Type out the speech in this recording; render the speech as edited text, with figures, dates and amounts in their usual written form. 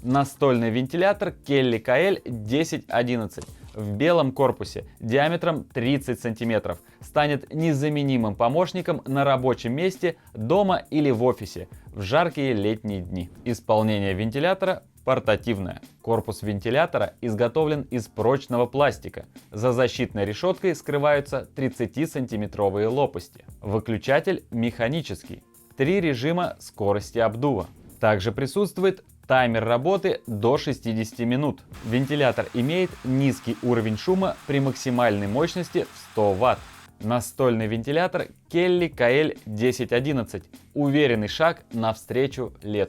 Настольный вентилятор Kelly KL 1011 в белом корпусе диаметром 30 см станет незаменимым помощником на рабочем месте, дома или в офисе в жаркие летние дни. Исполнение вентилятора портативное. Корпус вентилятора изготовлен из прочного пластика. За защитной решеткой скрываются 30-сантиметровые лопасти. Выключатель механический. 3 режима скорости обдува. Также присутствует таймер работы до 60 минут. Вентилятор имеет низкий уровень шума при максимальной мощности в 100 Вт. Настольный вентилятор Kelly KL 1011. Уверенный шаг навстречу лету.